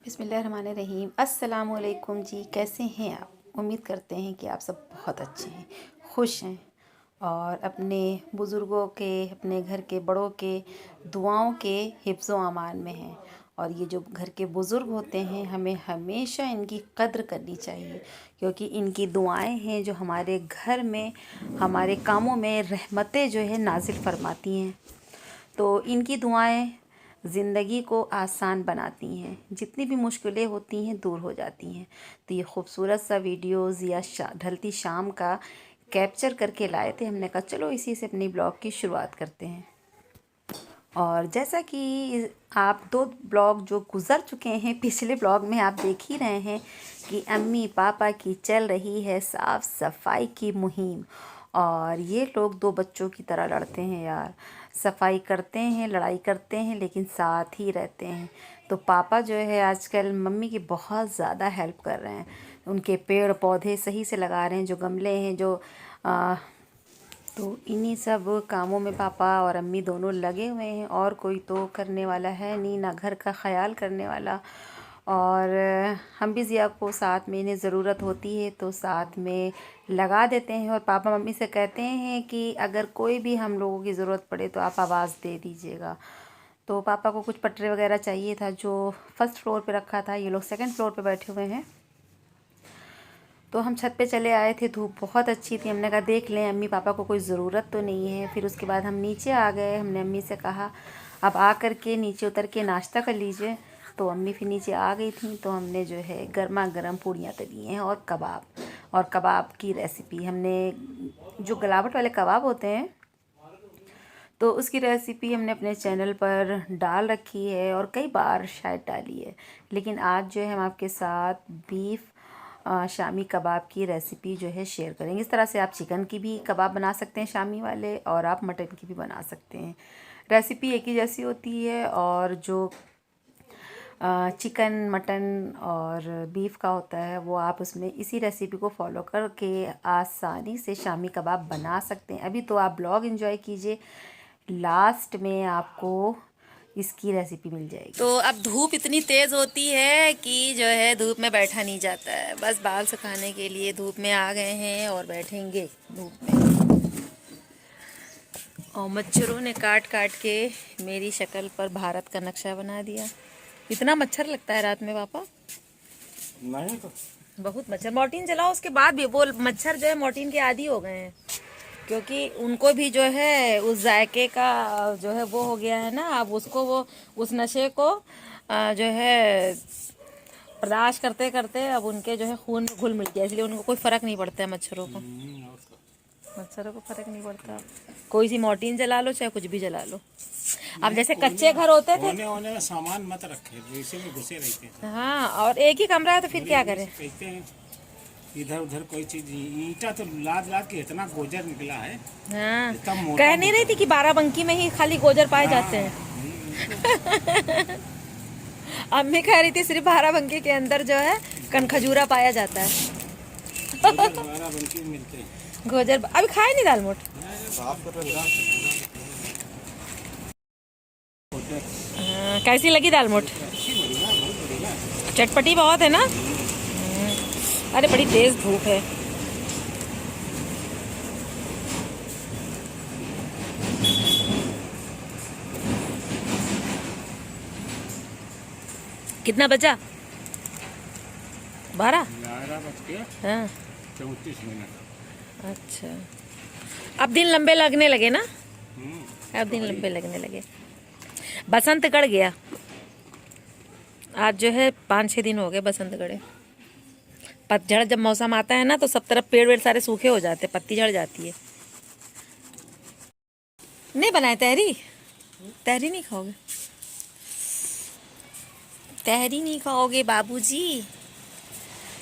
बिस्मिल्लाहिर्रहमानिर्रहीम। अस्सलाम वालेकुम जी, कैसे हैं आप? उम्मीद करते हैं कि आप सब बहुत अच्छे हैं, खुश हैं और अपने बुज़ुर्गों के, अपने घर के बड़ों के दुआओं के हिफ्ज़ व अमान में हैं। और ये जो घर के बुज़ुर्ग होते हैं, हमें हमेशा इनकी कद्र करनी चाहिए, क्योंकि इनकी दुआएं हैं जो हमारे घर में, हमारे कामों में रहमतें जो है नाज़िल फरमाती हैं। तो इनकी दुआएं ज़िंदगी को आसान बनाती हैं, जितनी भी मुश्किलें होती हैं दूर हो जाती हैं। तो ये खूबसूरत सा वीडियोज़ या ढलती शाम का कैप्चर करके लाए थे। हमने कहा चलो इसी से अपनी ब्लॉग की शुरुआत करते हैं। और जैसा कि आप 2 ब्लॉग जो गुज़र चुके हैं, पिछले ब्लॉग में आप देख ही रहे हैं कि अम्मी पापा की चल रही है साफ़ सफाई की मुहिम। और ये लोग 2 बच्चों की तरह लड़ते हैं यार, सफाई करते हैं, लड़ाई करते हैं, लेकिन साथ ही रहते हैं। तो पापा जो है आजकल मम्मी की बहुत ज़्यादा हेल्प कर रहे हैं, उनके पेड़ पौधे सही से लगा रहे हैं, जो गमले हैं जो तो इन्हीं सब कामों में पापा और अम्मी दोनों लगे हुए हैं। और कोई तो करने वाला है नहीं, ना घर का ख्याल करने वाला। और हम भी ज़िया को साथ में, इन्हें ज़रूरत होती है तो साथ में लगा देते हैं। और पापा मम्मी से कहते हैं कि अगर कोई भी हम लोगों की ज़रूरत पड़े तो आप आवाज़ दे दीजिएगा। तो पापा को कुछ पटरे वगैरह चाहिए था जो फर्स्ट फ्लोर पे रखा था, ये लोग सेकंड फ्लोर पे बैठे हुए हैं। तो हम छत पे चले आए थे, धूप बहुत अच्छी थी, हमने कहा देख लें अम्मी पापा को कोई ज़रूरत तो नहीं है। फिर उसके बाद हम नीचे आ गए, हमने अम्मी से कहा अब आ कर के नीचे उतर के नाश्ता कर लीजिए। तो अम्मी फिर नीचे आ गई थी, तो हमने जो है गर्मा गर्म पूड़ियाँ तली हैं और कबाब की रेसिपी हमने, जो गलावट वाले कबाब होते हैं, तो उसकी रेसिपी हमने अपने चैनल पर डाल रखी है और कई बार शायद डाली है। लेकिन आज जो है हम आपके साथ बीफ शामी कबाब की रेसिपी जो है शेयर करेंगे। इस तरह से आप चिकन की भी कबाब बना सकते हैं शामी वाले, और आप मटन की भी बना सकते हैं। रेसिपी एक ही जैसी होती है, और जो चिकन मटन और बीफ का होता है वो आप उसमें इसी रेसिपी को फॉलो करके आसानी से शामी कबाब बना सकते हैं। अभी तो आप ब्लॉग एंजॉय कीजिए, लास्ट में आपको इसकी रेसिपी मिल जाएगी। तो अब धूप इतनी तेज़ होती है कि जो है धूप में बैठा नहीं जाता है। बस बाल सुखाने के लिए धूप में आ गए हैं और बैठेंगे धूप में। और मच्छरों ने काट काट के मेरी शक्ल पर भारत का नक्शा बना दिया। इतना मच्छर लगता है रात में पापा? नहीं तो बहुत मच्छर। मॉर्टिन जलाओ, उसके बाद भी वो मच्छर जो है मॉर्टिन के आदी हो गए हैं, क्योंकि उनको भी जो है उस जायके का जो है वो हो गया है ना। अब उसको वो उस नशे को जो है बर्दाश्त करते करते अब उनके जो है खून में घुल मिल गया, इसलिए उनको कोई फ़र्क नहीं पड़ता है मच्छरों को। मच्छरों को फ़र्क नहीं पड़ता। कोई सी मॉर्टिन जला लो, चाहे कुछ भी जला लो। अब जैसे कच्चे घर होते थे, होने में सामान मत रखे, वैसे में घुसे रहते हैं। हाँ, और एक ही कमरा है तो फिर क्या करें। कहते हैं इधर उधर कोई चीज, ईंटा तो लाद लाद के इतना गोजर निकला है। हाँ, इतना मोटा कह नहीं रही थी कि बाराबंकी में ही खाली गोजर पाए जाते हैं। अम्मी कह रही थी सिर्फ बाराबंकी के अंदर जो है कनखजूरा पाया जाता है। बाराबंकी में मिलते हैं गोजर अभी खाए नहीं दाल मोट। कैसी लगी दाल मोट? चटपटी बहुत है ना। अरे बड़ी तेज धूप है। कितना बचा? 12? 11:34 हाँ, मिनट। अच्छा। अब दिन लंबे लगने लगे ना, अब दिन लंबे लगने लगे। बसंत गढ़ गया, आज जो है 5-6 दिन हो गए बसंत गढ़े। पतझड़ जब मौसम आता है ना तो सब तरफ पेड़ वेड़ सारे सूखे हो जाते, पत्ती झड़ जाती है। नहीं बनाए तहरी? तहरी नहीं खाओगे? तहरी नहीं खाओगे बाबूजी?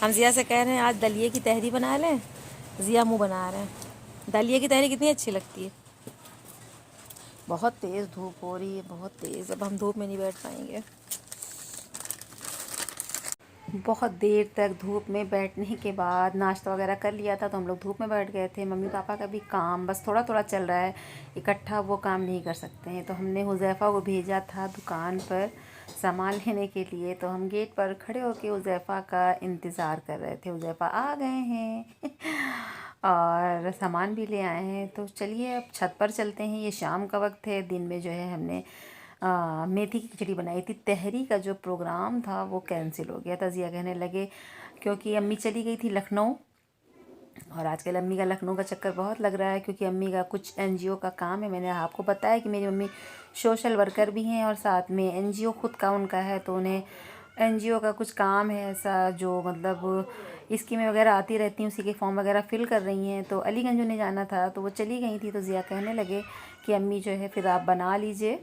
हम जिया से कह रहे हैं आज दलिये की तहरी बना लें। जिया मुँह बना रहे हैं। दलिये की तहरी कितनी अच्छी लगती है। बहुत तेज़ धूप हो रही है, बहुत तेज़। अब हम धूप में नहीं बैठ पाएंगे। बहुत देर तक धूप में बैठने के बाद नाश्ता वगैरह कर लिया था, तो हम लोग धूप में बैठ गए थे। मम्मी पापा का भी काम बस थोड़ा थोड़ा चल रहा है, इकट्ठा वो काम नहीं कर सकते हैं। तो हमने हुज़ैफ़ा को भेजा था दुकान पर सामान लेने के लिए। तो हम गेट पर खड़े होकर हुज़ैफ़ा का इंतज़ार कर रहे थे। हुज़ैफ़ा आ गए हैं और सामान भी ले आए हैं। तो चलिए अब छत पर चलते हैं। ये शाम का वक्त है। दिन में जो है हमने मेथी की खिचड़ी बनाई थी। तहरी का जो प्रोग्राम था वो कैंसिल हो गया था। ज़िया कहने लगे क्योंकि अम्मी चली गई थी लखनऊ, और आजकल अम्मी का लखनऊ का चक्कर बहुत लग रहा है क्योंकि अम्मी का कुछ एनजीओ का काम है। मैंने आपको बताया कि मेरी मम्मी सोशल वर्कर भी हैं और साथ में एनजीओ खुद का उनका है। तो उन्हें एनजीओ का कुछ काम है ऐसा, जो मतलब स्कीमें वगैरह आती रहती हैं, उसी के फॉर्म वगैरह फिल कर रही हैं। तो अलीगंज उन्हें जाना था तो वो चली गई थी। तो ज़िया कहने लगे कि अम्मी जो है फिर आप बना लीजिए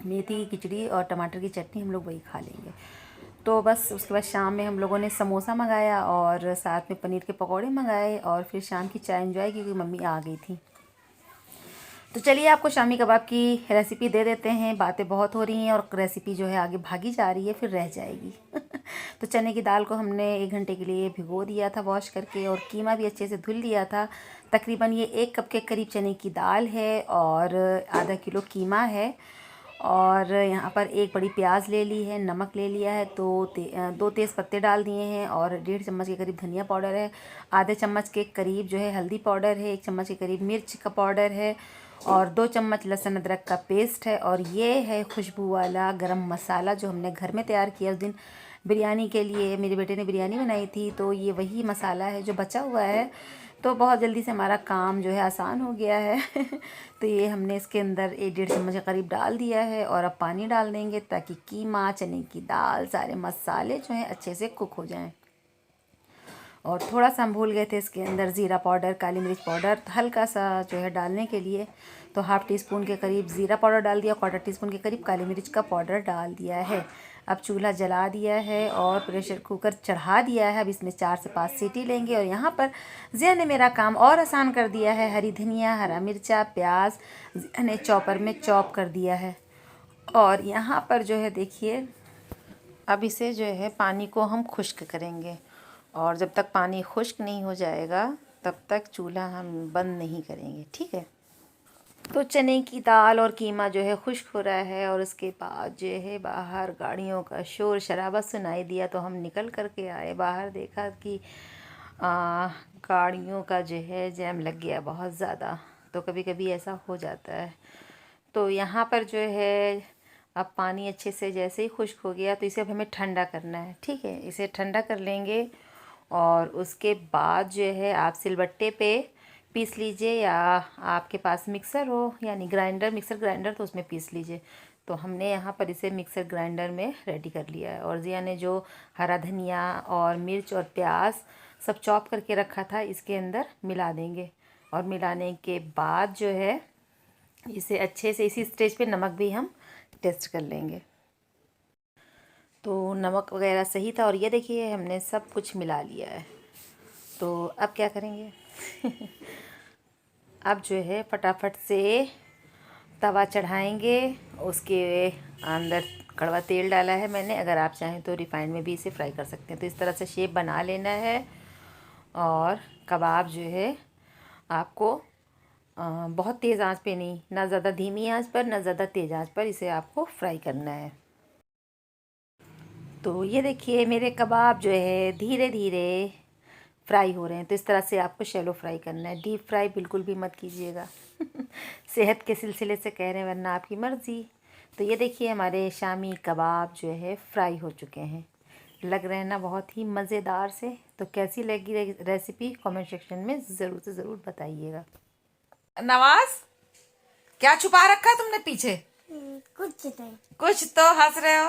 मेथी की खिचड़ी और टमाटर की चटनी, हम लोग वही खा लेंगे। तो बस उसके बाद शाम में हम लोगों ने समोसा मंगाया और साथ में पनीर के पकौड़े मंगाए और फिर शाम की चाय एंजॉय की क्योंकि मम्मी आ गई थी। तो चलिए आपको शामी कबाब की रेसिपी दे देते हैं। बातें बहुत हो रही हैं और रेसिपी जो है आगे भागी जा रही है, फिर रह जाएगी। तो चने की दाल को हमने 1 घंटे के लिए भिगो दिया था वॉश करके, और कीमा भी अच्छे से धुल लिया था। तकरीबन ये 1 कप के करीब चने की दाल है और आधा किलो कीमा है। और यहाँ पर 1 बड़ी प्याज ले ली है, नमक ले लिया है, 2 तेज़ पत्ते डाल दिए हैं और 1.5 चम्मच के करीब धनिया पाउडर है, आधे चम्मच के करीब जो है हल्दी पाउडर है, 1 चम्मच के करीब मिर्च का पाउडर है और 2 चम्मच लहसुन अदरक का पेस्ट है। और ये है खुशबू वाला गरम मसाला जो हमने घर में तैयार किया उस दिन बिरयानी के लिए। मेरे बेटे ने बिरयानी बनाई थी तो ये वही मसाला है जो बचा हुआ है। तो बहुत जल्दी से हमारा काम जो है आसान हो गया है। तो ये हमने इसके अंदर 1.5 चम्मच के करीब डाल दिया है और अब पानी डाल देंगे ताकि कीमा, चने की दाल, सारे मसाले जो हैं अच्छे से कुक हो जाएं। और थोड़ा सा हम भूल गए थे इसके अंदर ज़ीरा पाउडर, काली मिर्च पाउडर हल्का सा जो है डालने के लिए। तो हाफ़ टी स्पून के करीब ज़ीरा पाउडर डाल दिया, 1/4 टीस्पून के करीब काली मिर्च का पाउडर डाल दिया है। अब चूल्हा जला दिया है और प्रेशर कुकर चढ़ा दिया है। अब इसमें 4 से 5 सीटी लेंगे। और यहाँ पर ज़िया ने मेरा काम और आसान कर दिया है। हरी धनिया, हरा मिर्चा, प्याज ज़िया ने चॉपर में चॉप कर दिया है। और यहाँ पर जो है देखिए, अब इसे जो है पानी को हम खुश्क करेंगे और जब तक पानी खुश्क नहीं हो जाएगा तब तक चूल्हा हम बंद नहीं करेंगे, ठीक है। तो चने की दाल और कीमा जो है खुश्क हो रहा है और उसके बाद जो है बाहर गाड़ियों का शोर शराबा सुनाई दिया। तो हम निकल कर के आए बाहर, देखा कि गाड़ियों का जो है जैम लग गया बहुत ज़्यादा। तो कभी कभी ऐसा हो जाता है। तो यहाँ पर जो है अब पानी अच्छे से जैसे ही खुश्क हो गया तो इसे अब हमें ठंडा करना है, ठीक है। इसे ठंडा कर लेंगे और उसके बाद जो है आप सिलबट्टे पे पीस लीजिए या आपके पास मिक्सर हो यानी ग्राइंडर, मिक्सर ग्राइंडर, तो उसमें पीस लीजिए। तो हमने यहाँ पर इसे मिक्सर ग्राइंडर में रेडी कर लिया है। और ज़िया ने जो हरा धनिया और मिर्च और प्याज सब चॉप करके रखा था इसके अंदर मिला देंगे। और मिलाने के बाद जो है इसे अच्छे से, इसी स्टेज पे नमक भी हम टेस्ट कर लेंगे। तो नमक वगैरह सही था और ये देखिए हमने सब कुछ मिला लिया है। तो अब क्या करेंगे? अब जो है फटाफट से तवा चढ़ाएंगे। उसके अंदर कड़वा तेल डाला है मैंने, अगर आप चाहें तो रिफाइंड में भी इसे फ्राई कर सकते हैं। तो इस तरह से शेप बना लेना है। और कबाब जो है आपको बहुत तेज़ आंच पे नहीं, ना ज़्यादा धीमी आंच पर ना ज़्यादा तेज़ आंच पर इसे आपको फ्राई करना है। तो ये देखिए मेरे कबाब जो है धीरे धीरे फ्राई हो रहे हैं। तो इस तरह से आपको शैलो फ्राई करना है, डीप फ्राई बिल्कुल भी मत कीजिएगा। सेहत के सिलसिले से कह रहे हैं, वरना आपकी मर्ज़ी। तो ये देखिए हमारे शामी कबाब जो है फ्राई हो चुके हैं। लग रहे हैं ना बहुत ही मज़ेदार से। तो कैसी लगी रेसिपी कमेंट सेक्शन में ज़रूर से ज़रूर बताइएगा। नवाज, क्या छुपा रखा है तुमने पीछे? कुछ नहीं। कुछ तो हंस रहे हो।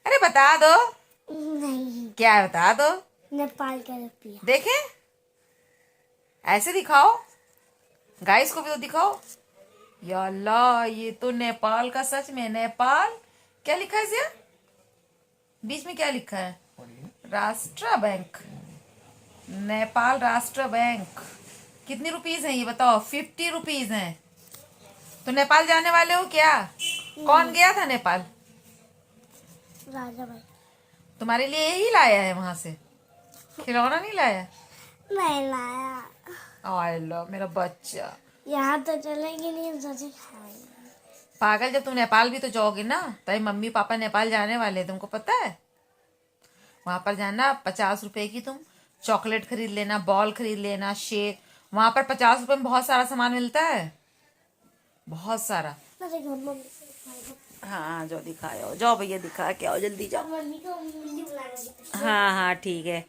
अरे बता दो। नहीं, क्या है बता दो। नेपाल का रुपया। देखे, ऐसे दिखाओ, गाइस को भी तो दिखाओ। या अल्लाह, ये तो नेपाल का, सच में नेपाल। क्या लिखा है इसमें? बीच में क्या लिखा है? राष्ट्र बैंक, नेपाल राष्ट्र बैंक। कितनी रुपीस हैं ये बताओ? 50 रुपीस हैं। तो नेपाल जाने वाले हो क्या? कौन गया था नेपाल? राजा भाई। तुम्हारे लिए यही लाया है वहां से, खिलौना नहीं लाया? नहीं लाया। आई लव मेरा बच्चा। यहाँ तो चलेंगे नहीं, सोचे खाएंगे। पागल, जब तुम नेपाल भी तो जाओगे ना, तो मम्मी पापा नेपाल जाने वाले हैं, तुमको पता है। वहां पर जाना, 50 रुपए की तुम चॉकलेट खरीद लेना, बॉल खरीद लेना, शेक। वहां पर 50 रुपए में बहुत सारा सामान मिलता है, बहुत सारा। मेरे घर मम्मी से खाएगा। हाँ जाओ दिखाओ, जाओ भैया दिखा के आओ, जल्दी जाओ। मम्मी को मम्मी बुला रही है। हाँ हाँ ठीक है।